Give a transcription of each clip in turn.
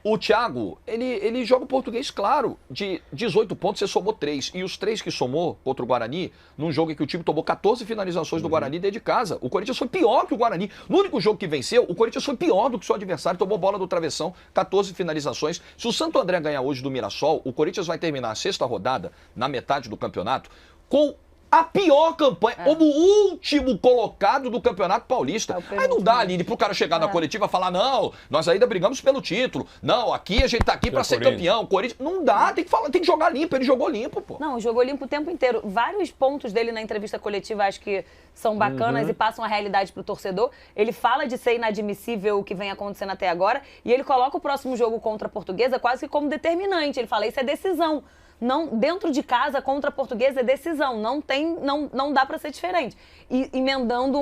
O Thiago, ele joga o português claro. De 18 pontos, você somou 3. E os 3 que somou contra o Guarani, num jogo em que o time tomou 14 finalizações do Guarani dentro de casa. O Corinthians foi pior que o Guarani. No único jogo que venceu, o Corinthians foi pior do que o seu adversário. Tomou bola do travessão, 14 finalizações. Se o Santo André ganhar hoje do Mirassol, o Corinthians vai terminar a sexta rodada, na metade do campeonato, com a pior campanha, como o último colocado do Campeonato Paulista. Aí não dá, Aline, pro cara chegar na coletiva e falar, não, nós ainda brigamos pelo título. Não, aqui a gente tá aqui pra ser campeão. Corinthians. Não dá, tem que jogar limpo. Ele jogou limpo, pô. Não, jogou limpo o tempo inteiro. Vários pontos dele na entrevista coletiva acho que são bacanas e passam a realidade pro torcedor. Ele fala de ser inadmissível o que vem acontecendo até agora e ele coloca o próximo jogo contra a Portuguesa quase que como determinante. Ele fala, isso é decisão. Não, dentro de casa, contra a Portuguesa, é decisão. Não dá para ser diferente. E emendando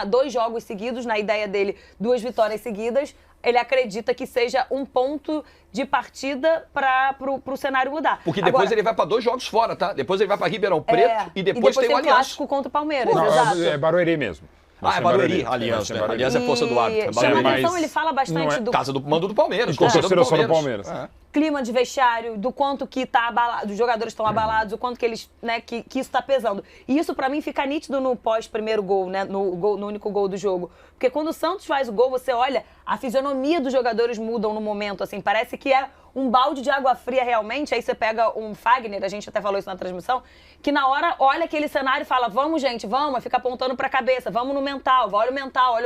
2 jogos seguidos, na ideia dele, 2 vitórias seguidas, ele acredita que seja um ponto de partida para o cenário mudar. Porque depois agora, ele vai para 2 jogos fora, tá? Depois ele vai para Ribeirão Preto e depois tem o Aliança. Clássico contra o Palmeiras, não, exato. É Barueri mesmo. É Barueri, Aliança. Né? Aliança é força do árbitro. Chama atenção, ele fala bastante do... Casa do mando do Palmeiras. Torcida só do Palmeiras. Clima de vestiário, do quanto que tá abalado, os jogadores estão abalados, o quanto que eles, né, que isso tá pesando. E isso pra mim fica nítido no pós-primeiro gol, né, no único gol do jogo. Porque quando o Santos faz o gol, você olha, a fisionomia dos jogadores mudam no momento, assim, parece que é um balde de água fria realmente. Aí você pega um Fagner, a gente até falou isso na transmissão, que na hora olha aquele cenário e fala, vamos gente, vamos, fica apontando pra cabeça, vamos no mental, olha o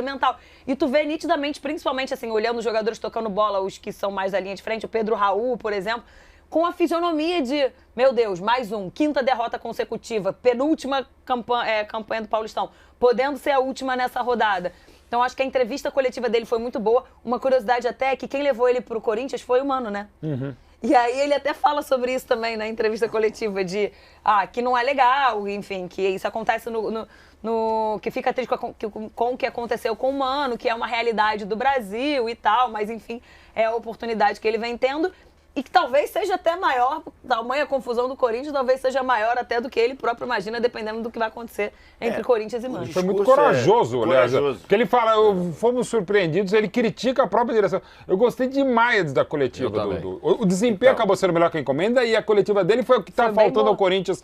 mental. E tu vê nitidamente, principalmente assim, olhando os jogadores tocando bola, os que são mais da linha de frente, o Pedro Raul, por exemplo, com a fisionomia de, meu Deus, mais um, 5ª derrota consecutiva, penúltima campanha do Paulistão, podendo ser a última nessa rodada. Então, acho que a entrevista coletiva dele foi muito boa. Uma curiosidade até é que quem levou ele pro Corinthians foi o Mano, né? E aí ele até fala sobre isso também na entrevista coletiva, de que não é legal, enfim, que isso acontece que fica triste com o que aconteceu com o Mano, que é uma realidade do Brasil e tal, mas enfim, é a oportunidade que ele vem tendo. E que talvez seja até maior, tamanha confusão do Corinthians, talvez seja maior até do que ele próprio imagina, dependendo do que vai acontecer entre Corinthians e Mano. Foi muito corajoso, aliás. Porque ele fala, fomos surpreendidos, ele critica a própria direção. Eu gostei demais da coletiva. O desempenho acabou sendo melhor que a encomenda e a coletiva dele foi o que está faltando ao Corinthians.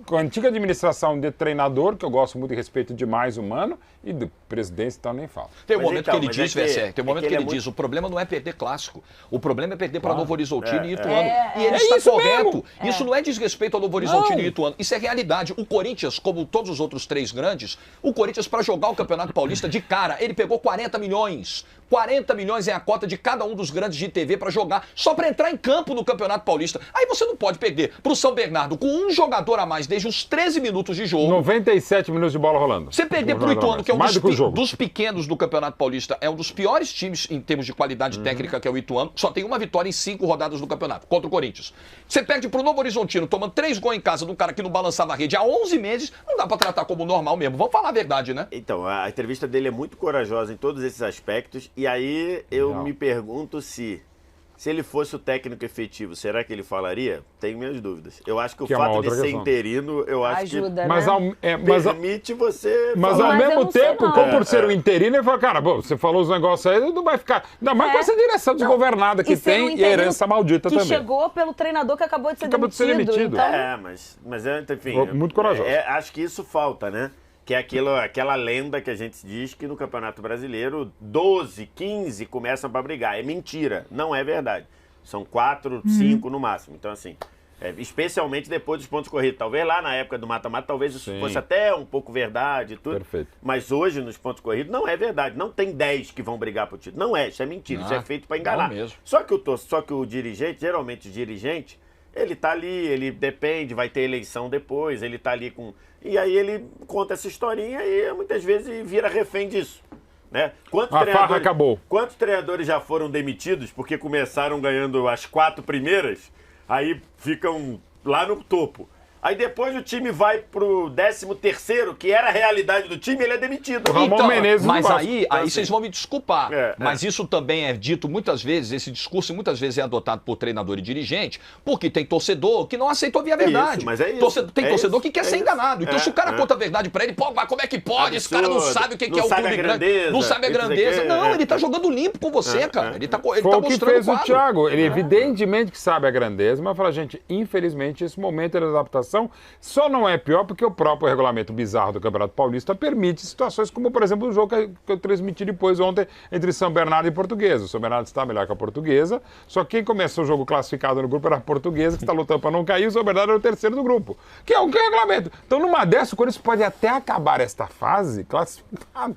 Com a antiga administração de treinador, que eu gosto muito e respeito demais o Mano, e do presidente, então nem falo. Tem um momento que ele diz, Vessé, tem um momento que ele diz, o problema não é perder clássico, o problema é perder para Novo Horizontino e Ituano. E ele está correto. Isso não é desrespeito ao Novo Horizontino e Ituano, isso é realidade. O Corinthians, como todos os outros 3 grandes, o Corinthians, para jogar o Campeonato Paulista de cara, ele pegou 40 milhões. 40 milhões é a cota de cada um dos grandes de TV para jogar, só para entrar em campo no Campeonato Paulista. Aí você não pode perder para o São Bernardo com um jogador a mais desde os 13 minutos de jogo. 97 minutos de bola rolando. Você perder para o Ituano, que é um dos pequenos do Campeonato Paulista, é um dos piores times em termos de qualidade técnica, que é o Ituano, só tem uma vitória em 5 rodadas do campeonato, contra o Corinthians. Você perde para o Novo Horizontino, tomando 3 gols em casa de um cara que não balançava a rede há 11 meses, não dá para tratar como normal mesmo. Vamos falar a verdade, né? Então, a entrevista dele é muito corajosa em todos esses aspectos, e aí eu me pergunto se ele fosse o técnico efetivo, será que ele falaria? Tenho minhas dúvidas. Eu acho que o fato de ser interino, eu acho ajuda, que permite você... Mas ao mesmo tempo, como por ser o interino, ele fala, cara, você falou os negócios aí, não vai ficar... Ainda mais com essa direção desgovernada que tem e a herança maldita também. Que chegou pelo treinador que acabou de ser demitido. Então... mas enfim... Muito corajoso. Acho que isso falta, né? Que é aquela lenda que a gente diz que no Campeonato Brasileiro 12, 15 começam para brigar. É mentira, não é verdade. São 4, 5 no máximo. Então, assim, especialmente depois dos pontos corridos. Talvez lá na época do mata-mata, talvez isso fosse até um pouco verdade e tudo. Perfeito. Mas hoje, nos pontos corridos, não é verdade. Não tem 10 que vão brigar pro título. Não é, isso é mentira. Isso é feito para enganar. Mesmo. Só que o dirigente, geralmente o dirigente, ele tá ali, ele depende, vai ter eleição depois, ele tá ali com... E aí ele conta essa historinha e muitas vezes vira refém disso. Né? Quantos treinadores já foram demitidos porque começaram ganhando as 4 primeiras, aí ficam lá no topo. Aí depois o time vai pro 13º, que era a realidade do time, ele é demitido. O Ramon Menezes mas não aí vocês vão me desculpar. Mas isso também é dito muitas vezes, esse discurso muitas vezes é adotado por treinador e dirigente, porque tem torcedor que não aceita ouvir a verdade. Isso, mas é isso. Tem torcedor que quer ser enganado. Então se o cara conta a verdade pra ele, pô, mas como é que pode? Esse cara não sabe o que é o clube grande. Não sabe a grandeza. Não, ele tá jogando limpo com você, cara. Ele tá mostrando o que fez o Thiago. Ele evidentemente que sabe a grandeza, mas fala, gente, infelizmente esse momento de adaptação só não é pior porque o próprio regulamento bizarro do Campeonato Paulista permite situações como, por exemplo, o jogo que eu transmiti depois ontem entre São Bernardo e Portuguesa. O São Bernardo está melhor que a Portuguesa, só que quem começou o jogo classificado no grupo era a Portuguesa, que está lutando para não cair, e o São Bernardo era o terceiro do grupo, que é o regulamento. Então, numa dessas, o Corinthians pode até acabar esta fase classificado.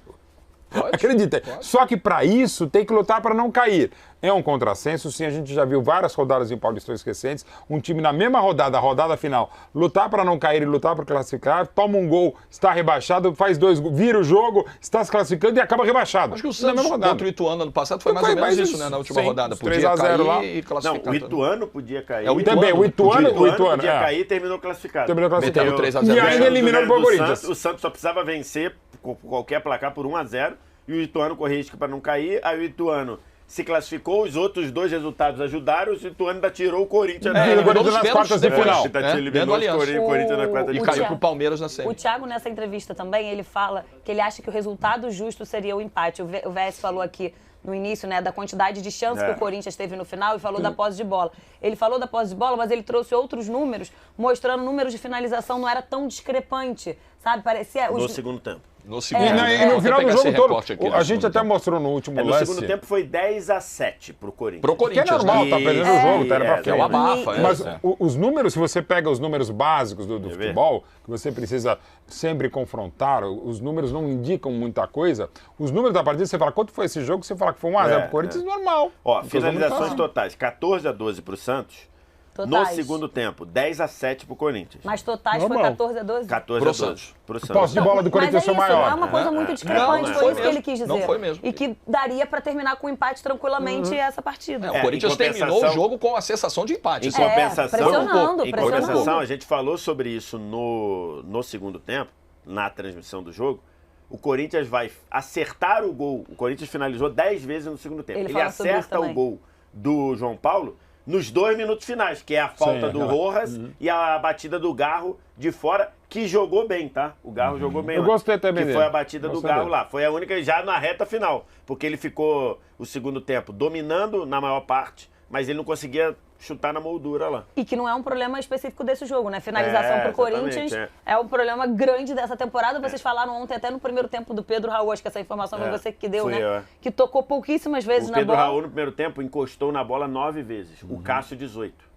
Acredita. Só que para isso tem que lutar para não cair. É um contrassenso, sim, a gente já viu várias rodadas em Paulistões recentes, um time na mesma rodada, a rodada final, lutar para não cair e lutar para classificar, toma um gol, está rebaixado, faz 2 gols, vira o jogo, está se classificando e acaba rebaixado. Acho que o Santos contra o Ituano ano passado foi mais ou menos isso, né? Na última rodada. Podia 3-0 cair lá. E classificar. Não, o Ituano podia cair. O Ituano podia cair e terminou classificado. Meteu 3-0. E ainda eliminou o Corinthians. O Santos só precisava vencer qualquer placar por 1-0 e o Ituano corria risco para não cair, aí o Ituano se classificou, os outros 2 resultados ajudaram, o Ituano ainda tirou o Corinthians nas quartas de final. Eliminou o Corinthians na quarta de E final. caiu pro Palmeiras na série. O Thiago, nessa entrevista também, ele fala que ele acha que o resultado justo seria o empate. O VS falou aqui no início, né, da quantidade de chances que o Corinthians teve no final e falou da posse de bola. Ele falou da posse de bola, mas ele trouxe outros números, mostrando números de finalização não era tão discrepante, sabe? Parecia... No segundo tempo. No segundo E no final do jogo todo, a gente até mostrou no último lance. No segundo tempo foi 10-7 pro Corinthians. Pro Corinthians. Que é normal, tá perdendo o jogo, tá? Era pra É uma bafa. Mas os números, se você pega os números básicos do futebol, que você precisa sempre confrontar, os números não indicam muita coisa. Os números da partida, você fala, quanto foi esse jogo? Você fala que foi 1-0 pro Corinthians, normal. Ó, finalizações totais, 14-12 pro Santos. Totais. No segundo tempo, 10-7 pro Corinthians. Mas totais foi 14-12? 14-12 pro Santos. Posse de bola do Corinthians foi maior. Não é uma coisa muito discrepante, foi isso que ele quis dizer. Não foi mesmo. E que daria pra terminar com um empate tranquilamente essa partida. O Corinthians terminou o jogo com a sensação de empate. Em compensação, pressionando. A gente falou sobre isso no segundo tempo, na transmissão do jogo. O Corinthians vai acertar o gol. O Corinthians finalizou 10 vezes no segundo tempo. Ele acerta o gol do João Paulo nos 2 minutos finais, que é a falta do Rojas e a batida do Garro de fora, que jogou bem, tá? O Garro jogou bem. Eu gostei também que foi a batida do Garro lá. Foi a única já na reta final, porque ele ficou o segundo tempo dominando na maior parte, mas ele não conseguia chutar na moldura lá. E que não é um problema específico desse jogo, né? Finalização pro Corinthians é um problema grande dessa temporada. Vocês falaram ontem, até no primeiro tempo do Pedro Raul, acho que essa informação foi você que deu, né? Que tocou pouquíssimas vezes na bola. O Pedro Raul, no primeiro tempo, encostou na bola 9 vezes. O Cássio, 18.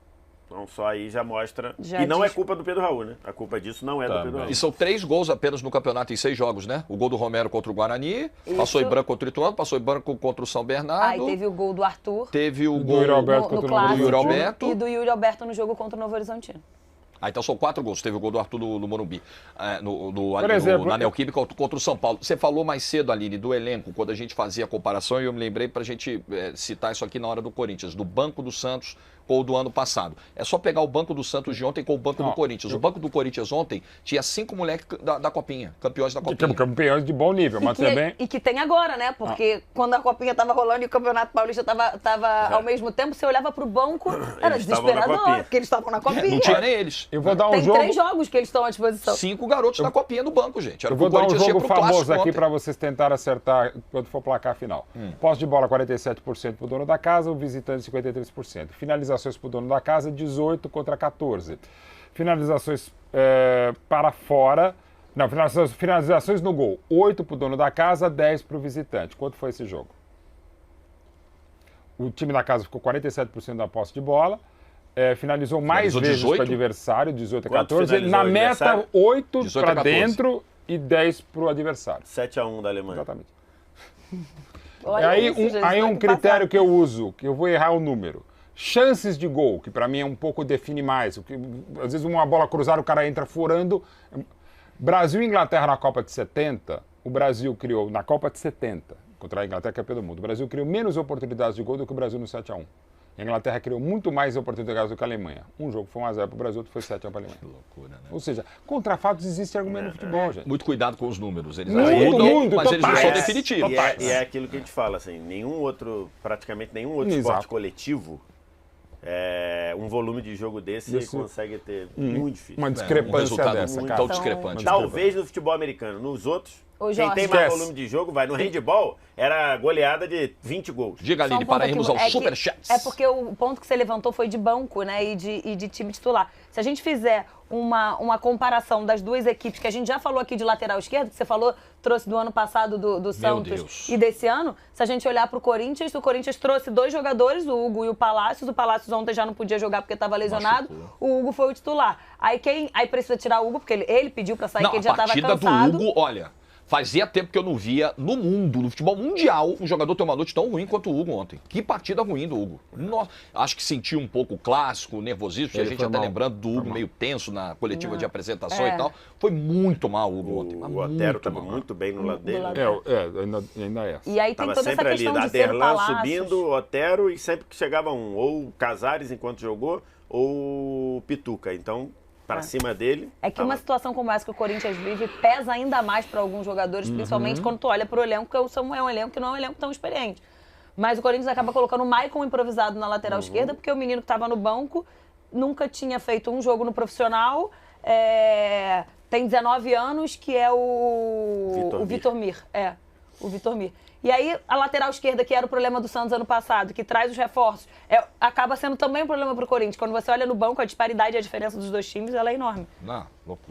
Então, só aí já mostra. E não é culpa do Pedro Raul, né? A culpa disso não é do Pedro Raul. E são 3 gols apenas no campeonato em 6 jogos, né? O gol do Romero contra o Guarani, passou em branco contra o Ituano, passou em branco contra o São Bernardo. Aí teve o gol do Arthur. Teve o gol do Yuri Alberto no contra o Yuri Alberto. E do Yuri Alberto no jogo contra o Novo Horizontino. Então são 4 gols. Teve o gol do Arthur no Morumbi, exemplo, na Neoquímica contra o São Paulo. Você falou mais cedo, Aline, do elenco, quando a gente fazia a comparação, e eu me lembrei pra gente citar isso aqui na hora do Corinthians, do banco do Santos ou do ano passado. É só pegar o banco do Santos de ontem com o banco do Corinthians. O banco do Corinthians ontem tinha 5 moleques da Copinha, campeões da Copinha. Campeões de bom nível, mas também... E que tem agora, né? Porque quando a Copinha tava rolando e o Campeonato Paulista tava ao mesmo tempo, você olhava pro banco, era desesperador, porque eles estavam na Copinha. Não tinha nem eles. Eu vou dar um tem jogo... 3 jogos que eles estão à disposição. 5 garotos da Copinha no banco, gente. Eu vou dar um jogo famoso aqui para vocês tentarem acertar quando for placar final. Posse de bola 47% pro dono da casa, o visitante 53%. Finalizações pro dono da casa, 18 contra 14. Finalizações para fora... Não, finalizações no gol. 8 pro dono da casa, 10 pro visitante. Quanto foi esse jogo? O time da casa ficou 47% da posse de bola. Finalizou mais vezes para o adversário, 18 a 14. Na meta, 8 para dentro e 10 para o adversário. 7-1 da Alemanha. Exatamente. Aí um critério que eu uso, que eu vou errar o número. Chances de gol, que para mim é um pouco define mais. Às vezes uma bola cruzada, o cara entra furando. Brasil e Inglaterra na Copa de 70, o Brasil criou, na Copa de 70, contra a Inglaterra, campeã do mundo, o Brasil criou menos oportunidades de gol do que o Brasil no 7-1. A Inglaterra criou muito mais oportunidades do que a Alemanha. Um jogo foi 1-0 para o Brasil, outro foi 7-1 para a Alemanha. Que loucura, né? Ou seja, contra fatos existe argumento no futebol, gente. Muito cuidado com os números. Eles Muito, ajudam, mas eles não totais. são definitivos. E é aquilo que a gente fala, assim, praticamente nenhum outro Exato. esporte coletivo, um volume de jogo desse consegue ter muito difícil. Uma Um discrepância resultado dessa, muito cara. discrepante. Talvez no futebol americano. Nos outros, Ô, quem Jorge, tem mais esquece. volume de jogo vai. No handball, era goleada de 20 gols. Diga, Só um Aline, ponto para irmos aqui, aos superchats. É porque o ponto que você levantou foi de banco, né, e de time titular. Se a gente fizer uma comparação das duas equipes, que a gente já falou aqui de lateral esquerdo, que você falou, trouxe do ano passado do Santos Deus. e desse ano, se a gente olhar para o Corinthians trouxe 2 jogadores, o Hugo e o Palácios. O Palácios ontem já não podia jogar porque estava lesionado. Machucou. O Hugo foi o titular. Aí precisa tirar o Hugo, porque ele pediu para sair, Não, que ele a já estava partida cansado. do Hugo, olha, fazia tempo que eu não via no mundo, no futebol mundial, um jogador ter uma noite tão ruim quanto o Hugo ontem. Que partida ruim do Hugo. Nossa, acho que sentiu um pouco o clássico, o nervosismo, porque a Ele gente foi até mal. lembrando do Hugo Foi mal. meio tenso na coletiva de apresentação É. e tal. Foi muito mal o Hugo ontem. mas O muito Otero estava mal. muito bem no lado dele. lado né? Ainda é. E aí tem Tava toda essa sempre ali, questão da de ser o Aderlan Palácios. subindo, Otero, e sempre que chegava ou o Casares enquanto jogou, ou o Pituca. Então, para cima dele... É que tava- uma situação como essa que o Corinthians vive pesa ainda mais para alguns jogadores, principalmente quando tu olha pro elenco, porque o Samuel é um elenco que não é um elenco tão experiente. Mas o Corinthians acaba colocando o Maicon improvisado na lateral esquerda, porque o menino que estava no banco nunca tinha feito um jogo no profissional, tem 19 anos, que é o Vitor Mir. O Vitor Mir. E aí, a lateral esquerda, que era o problema do Santos ano passado, que traz os reforços, acaba sendo também um problema pro Corinthians. Quando você olha no banco, a disparidade e a diferença dos dois times, ela é enorme. Não, loucura.